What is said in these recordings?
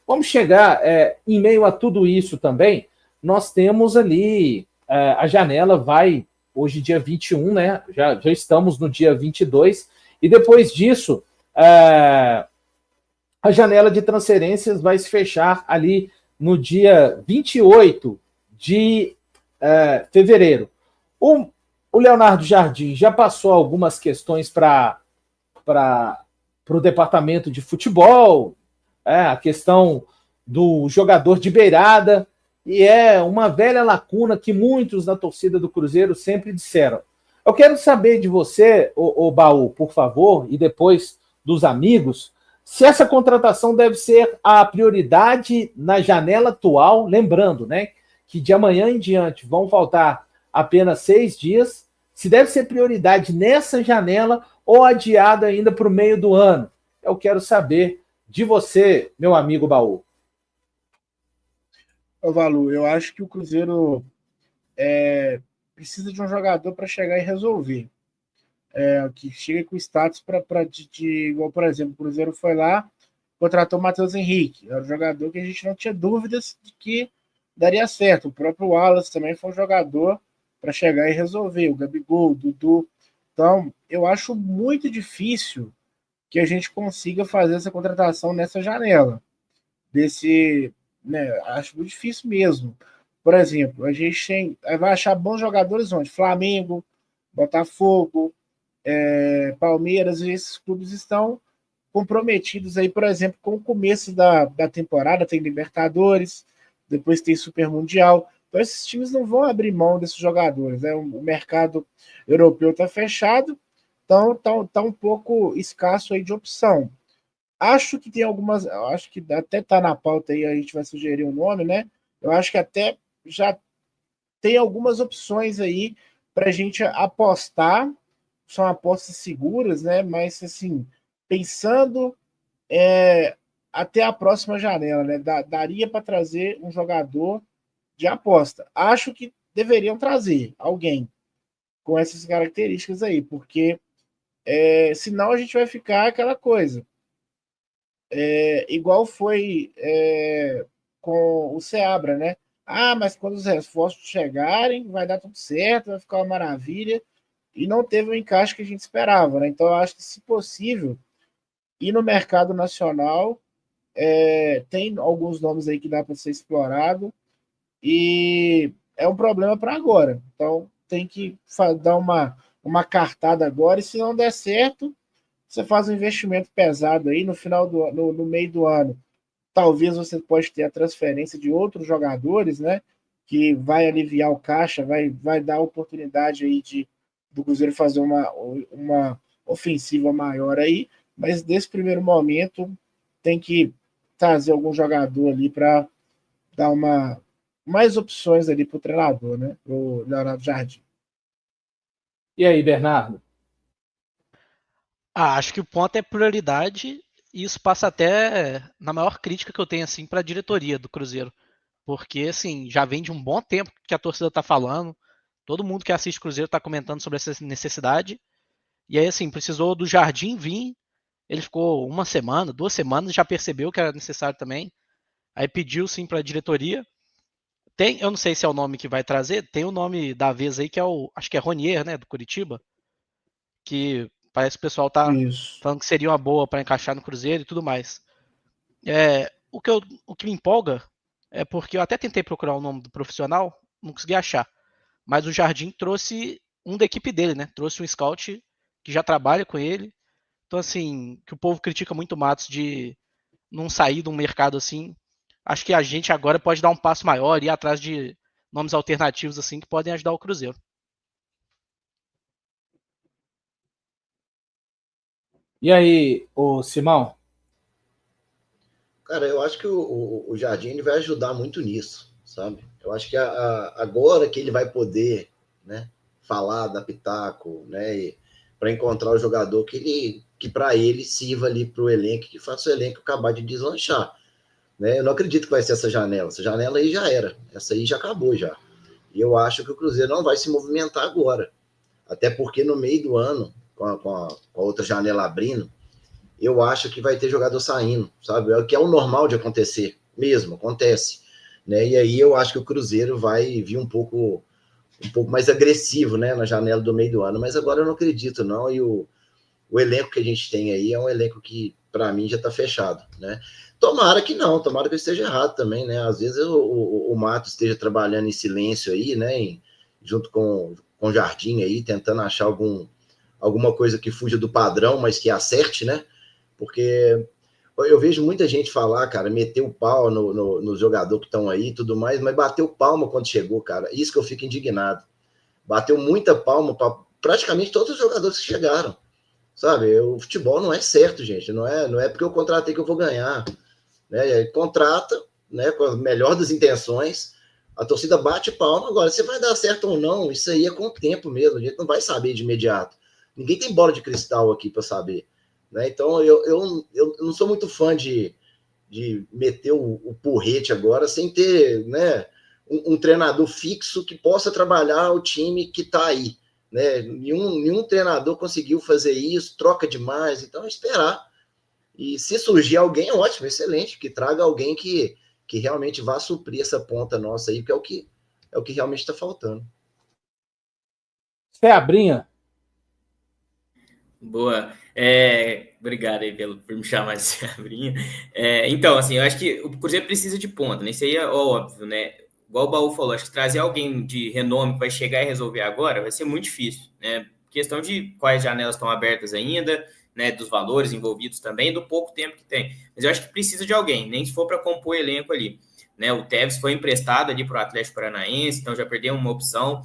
Vamos chegar, em meio a tudo isso também, nós temos ali, a janela vai, hoje dia 21, né? Já estamos no dia 22, e depois disso, a janela de transferências vai se fechar ali no dia 28 de fevereiro. O Leonardo Jardim já passou algumas questões para o departamento de futebol, a questão do jogador de beirada, e é uma velha lacuna que muitos da torcida do Cruzeiro sempre disseram. Eu quero saber de você, o Baú, por favor, e depois dos amigos, se essa contratação deve ser a prioridade na janela atual, lembrando, né, que de amanhã em diante vão faltar apenas 6 dias, se deve ser prioridade nessa janela ou adiada ainda para o meio do ano. Eu quero saber de você, meu amigo Baú. Ô, Valu, eu acho que o Cruzeiro precisa de um jogador para chegar e resolver. Que chega com status igual, por exemplo, o Cruzeiro foi lá, contratou o Matheus Henrique. Era um jogador que a gente não tinha dúvidas de que daria certo. O próprio Wallace também foi um jogador para chegar e resolver. O Gabigol, o Dudu. Então, eu acho muito difícil que a gente consiga fazer essa contratação nessa janela. Acho muito difícil mesmo. Por exemplo, a gente vai achar bons jogadores onde? Flamengo, Botafogo, Palmeiras, e esses clubes estão comprometidos aí, por exemplo, com o começo da temporada, tem Libertadores, depois tem Super Mundial. Então, esses times não vão abrir mão desses jogadores. Né? O mercado europeu está fechado, então tá um pouco escasso aí de opção. Acho que tem algumas. Acho que até está na pauta aí, a gente vai sugerir um nome, né? Eu acho que até já tem algumas opções aí para a gente apostar. São apostas seguras, né? Mas assim, pensando até a próxima janela, né? Daria para trazer um jogador de aposta. Acho que deveriam trazer alguém com essas características aí, porque senão a gente vai ficar aquela coisa. Igual foi com o Seabra, né? Ah, mas quando os reforços chegarem, vai dar tudo certo, vai ficar uma maravilha. E não teve o encaixe que a gente esperava, né? Então, eu acho que, se possível, ir no mercado nacional, tem alguns nomes aí que dá para ser explorado, e é um problema para agora. Então, tem que dar uma cartada agora, e se não der certo, você faz um investimento pesado aí no meio do ano. Talvez você pode ter a transferência de outros jogadores, né? Que vai aliviar o caixa, vai dar oportunidade aí do Cruzeiro fazer uma ofensiva maior aí, mas nesse primeiro momento tem que trazer algum jogador ali para dar mais opções ali para o treinador, né? O Leonardo Jardim. E aí, Bernardo? Acho que o ponto é prioridade, e isso passa até na maior crítica que eu tenho assim para a diretoria do Cruzeiro, porque assim já vem de um bom tempo que a torcida está falando, todo mundo que assiste Cruzeiro está comentando sobre essa necessidade, e aí assim precisou do Jardim vir, ele ficou uma semana, 2 semanas, já percebeu que era necessário também, aí pediu sim para a diretoria. Eu não sei se é o nome que vai trazer, tem o nome da vez aí que acho que é Ronier, né, do Curitiba, que parece que o pessoal tá Isso. falando que seria uma boa para encaixar no Cruzeiro e tudo mais. O que me empolga é porque eu até tentei procurar o nome do profissional, não consegui achar. Mas o Jardim trouxe um da equipe dele, né? Trouxe um scout que já trabalha com ele. Então, assim, que o povo critica muito o Matos de não sair de um mercado assim. Acho que a gente agora pode dar um passo maior e ir atrás de nomes alternativos assim que podem ajudar o Cruzeiro. E aí, o Simão? Cara, eu acho que o Jardim ele vai ajudar muito nisso, sabe? Eu acho que agora que ele vai poder, né, falar, dar pitaco, né, para encontrar o jogador que para ele sirva ali para o elenco, que faça o elenco acabar de deslanchar. Né? Eu não acredito que vai ser essa janela. Essa janela aí já era. Essa aí já acabou já. E eu acho que o Cruzeiro não vai se movimentar agora. Até porque no meio do ano, com a outra janela abrindo, eu acho que vai ter jogador saindo, sabe? É o que é o normal de acontecer, mesmo, acontece. Né? E aí eu acho que o Cruzeiro vai vir um pouco mais agressivo, né, na janela do meio do ano, mas agora eu não acredito, não, e o elenco que a gente tem aí é um elenco que, para mim, já está fechado, né? Tomara que não, tomara que eu esteja errado também, né? Às vezes o Mato esteja trabalhando em silêncio aí, né? Junto com o Jardim aí, tentando achar alguma coisa que fuja do padrão, mas que acerte, né? Porque eu vejo muita gente falar, cara, meter o pau no jogador que estão aí e tudo mais, mas bateu palma quando chegou, cara. Isso que eu fico indignado. Bateu muita palma para praticamente todos os jogadores que chegaram. Sabe, o futebol não é certo, gente. Não é porque eu contratei que eu vou ganhar. Né? Contrata, né, com a melhor das intenções, a torcida bate palma. Agora, se vai dar certo ou não, isso aí é com o tempo mesmo. A gente não vai saber de imediato. Ninguém tem bola de cristal aqui para saber. Né? Então, eu não sou muito fã de meter o porrete agora sem ter, né, um treinador fixo que possa trabalhar o time que está aí. Né? Nenhum treinador conseguiu fazer isso, troca demais, então esperar. E se surgir alguém, ótimo, excelente, que traga alguém que realmente vá suprir essa ponta nossa aí, que é o que realmente está faltando. Seabrinha. Boa. Obrigado aí por me chamar de Seabrinha. Então, assim, eu acho que o Cruzeiro precisa de ponta, né? Isso aí é óbvio, né? Igual o Baú falou, acho que trazer alguém de renome que vai chegar e resolver agora vai ser muito difícil, né? Questão de quais janelas estão abertas ainda, né? Dos valores envolvidos também, do pouco tempo que tem. Mas eu acho que precisa de alguém, nem se for para compor elenco ali. Né? O Tevez foi emprestado ali para o Atlético Paranaense, então já perdeu uma opção.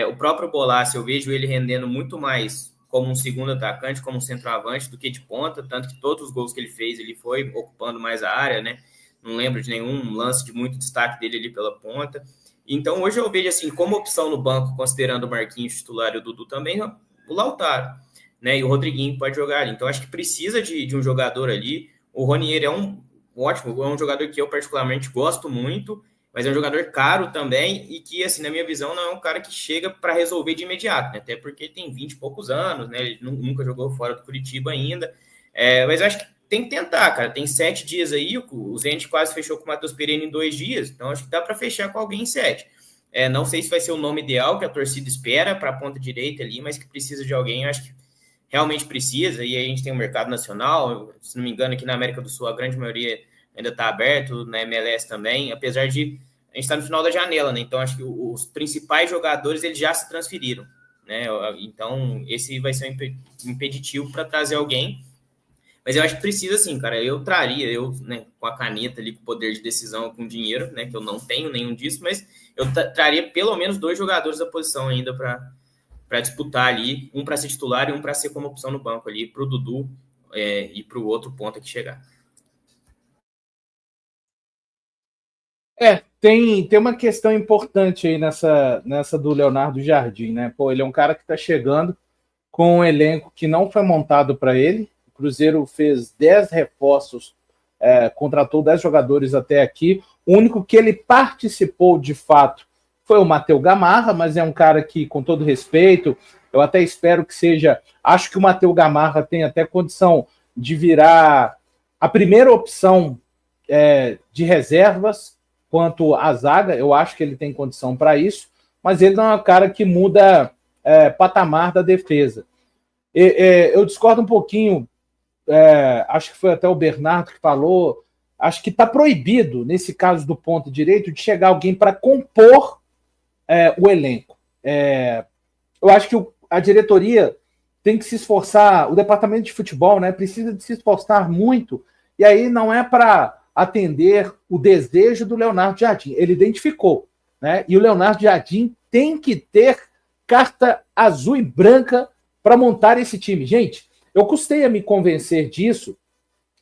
O próprio Bolasso, eu vejo ele rendendo muito mais como um segundo atacante, como um centroavante do que de ponta, tanto que todos os gols que ele fez, ele foi ocupando mais a área, né? Não lembro de nenhum lance de muito destaque dele ali pela ponta. Então, hoje eu vejo, assim, como opção no banco, considerando o Marquinhos titular e o Dudu também, o Lautaro, né? E o Rodriguinho pode jogar ali. Então, acho que precisa de um jogador ali. O Ronier é um jogador que eu particularmente gosto muito, mas é um jogador caro também e que, assim, na minha visão, não é um cara que chega para resolver de imediato, né? Até porque ele tem 20 e poucos anos, né? Ele nunca jogou fora do Curitiba ainda. Mas eu acho que tem que tentar, cara. Tem 7 dias aí, o Zenit quase fechou com o Matheus Pereira em 2 dias, então acho que dá para fechar com alguém em 7. Não sei se vai ser o nome ideal que a torcida espera para a ponta direita ali, mas que precisa de alguém, eu acho que realmente precisa, e aí a gente tem o mercado nacional, se não me engano, aqui na América do Sul a grande maioria ainda está aberto, na MLS também, apesar de a gente estar no final da janela, né? Então acho que os principais jogadores eles já se transferiram, né? Então esse vai ser um impeditivo para trazer alguém, mas eu acho que precisa sim, cara. Eu traria, né, com a caneta ali, com o poder de decisão, com dinheiro, né, que eu não tenho nenhum disso, mas eu traria pelo menos 2 jogadores da posição ainda para disputar ali, um para ser titular e um para ser como opção no banco ali, para o Dudu e para o outro ponta que chegar. Tem uma questão importante aí nessa do Leonardo Jardim, né? Pô, ele é um cara que está chegando com um elenco que não foi montado para ele. O Cruzeiro fez 10 reforços, contratou 10 jogadores até aqui. O único que ele participou de fato foi o Matheus Gamarra, mas é um cara que, com todo respeito, eu até espero que seja. Acho que o Matheus Gamarra tem até condição de virar a primeira opção de reservas quanto à zaga. Eu acho que ele tem condição para isso, mas ele não é um cara que muda patamar da defesa. Eu discordo um pouquinho, acho que foi até o Bernardo que falou, acho que está proibido, nesse caso do ponto direito, de chegar alguém para compor o elenco. Eu acho que a diretoria tem que se esforçar, o departamento de futebol, né, precisa de se esforçar muito, e aí não é para atender o desejo do Leonardo Jardim. Ele identificou, né, e o Leonardo Jardim tem que ter carta azul e branca para montar esse time. Gente, eu custei a me convencer disso,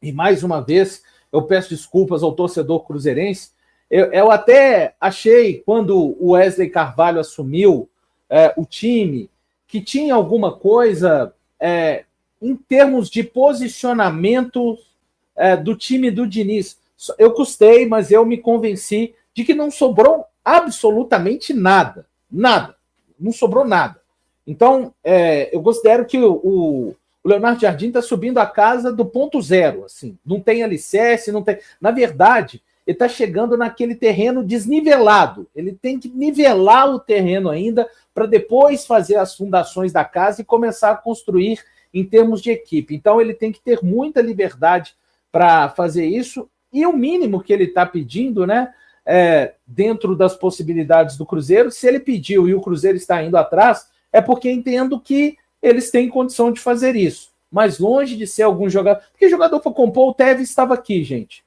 e mais uma vez eu peço desculpas ao torcedor cruzeirense. Eu até achei, quando o Wesley Carvalho assumiu o time, que tinha alguma coisa em termos de posicionamento do time do Diniz. Eu custei, mas eu me convenci de que não sobrou absolutamente nada. Nada. Não sobrou nada. Então, eu considero que o o Leonardo Jardim está subindo a casa do ponto zero, assim, não tem alicerce, não tem. Na verdade, ele está chegando naquele terreno desnivelado. Ele tem que nivelar o terreno ainda para depois fazer as fundações da casa e começar a construir em termos de equipe. Então, ele tem que ter muita liberdade para fazer isso. E o mínimo que ele está pedindo, né, dentro das possibilidades do Cruzeiro, se ele pediu e o Cruzeiro está indo atrás, é porque entendo que eles têm condição de fazer isso. Mas longe de ser algum jogador... Porque jogador para compor, o Tevez estava aqui, gente.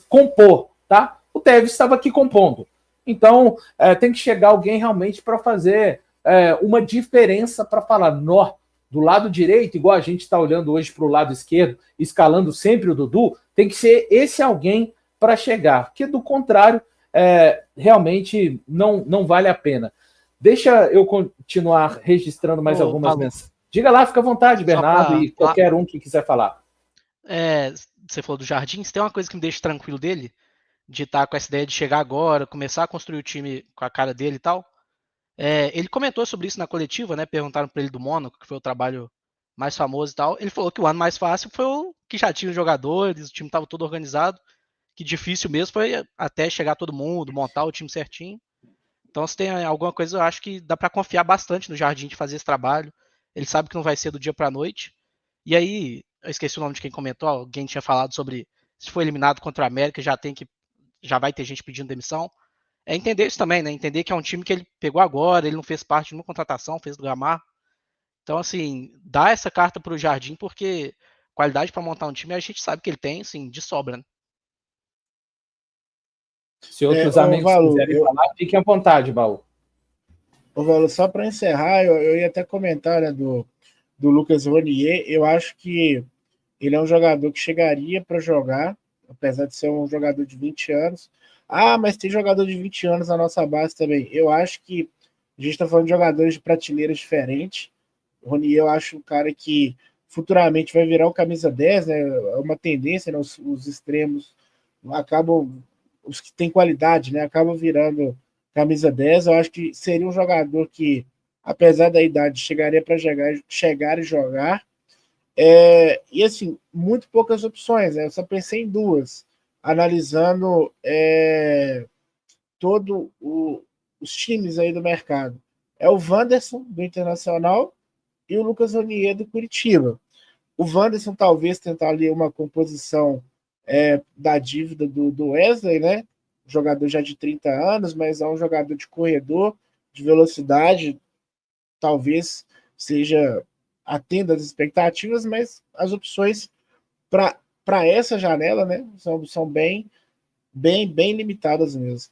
Compor, tá? O Tevez estava aqui compondo. Então, tem que chegar alguém realmente para fazer uma diferença para falar, nó, do lado direito, igual a gente está olhando hoje para o lado esquerdo, escalando sempre o Dudu, tem que ser esse alguém para chegar. Porque, do contrário, realmente não vale a pena. Deixa eu continuar registrando mais algumas mensagens. Diga lá, fica à vontade, Bernardo, e qualquer um que quiser falar. Você falou do Jardim, se tem uma coisa que me deixa tranquilo dele, de estar com essa ideia de chegar agora, começar a construir o time com a cara dele e tal. Ele comentou sobre isso na coletiva, né? Perguntaram para ele do Mônaco, que foi o trabalho mais famoso e tal. Ele falou que o ano mais fácil foi o que já tinha os jogadores, o time estava todo organizado, que difícil mesmo foi até chegar todo mundo, montar o time certinho. Então, se tem alguma coisa, eu acho que dá para confiar bastante no Jardim de fazer esse trabalho. Ele sabe que não vai ser do dia para a noite. E aí, eu esqueci o nome de quem comentou, alguém tinha falado sobre se for eliminado contra o América, já vai ter gente pedindo demissão. Entender isso também, né? Entender que é um time que ele pegou agora, ele não fez parte de uma contratação, fez do Gamar. Então, assim, dá essa carta pro Jardim, porque qualidade para montar um time a gente sabe que ele tem, assim, de sobra, né? Se outros amigos quiserem falar, fiquem à vontade, Baú. Só para encerrar, eu ia até comentar, né, do Lucas Ronier. Eu acho que ele é um jogador que chegaria para jogar, apesar de ser um jogador de 20 anos. Mas tem jogador de 20 anos na nossa base também. Eu acho que a gente está falando de jogadores de prateleiras diferentes. O Ronier, eu acho um cara que futuramente vai virar o camisa 10, né? É uma tendência, né? Os extremos acabam, os que têm qualidade, né? Acabam virando camisa 10. Eu acho que seria um jogador que, apesar da idade, chegaria para chegar e jogar. E assim, muito poucas opções, né? Eu só pensei em duas, analisando todos os times aí do mercado. É o Wanderson, do Internacional, e o Lucas Ronier, do Curitiba. O Wanderson talvez tentar ali uma composição da dívida do Wesley, né? Jogador já de 30 anos, mas é um jogador de corredor, de velocidade, talvez seja atenda às expectativas, mas as opções para essa janela, né, são bem limitadas mesmo.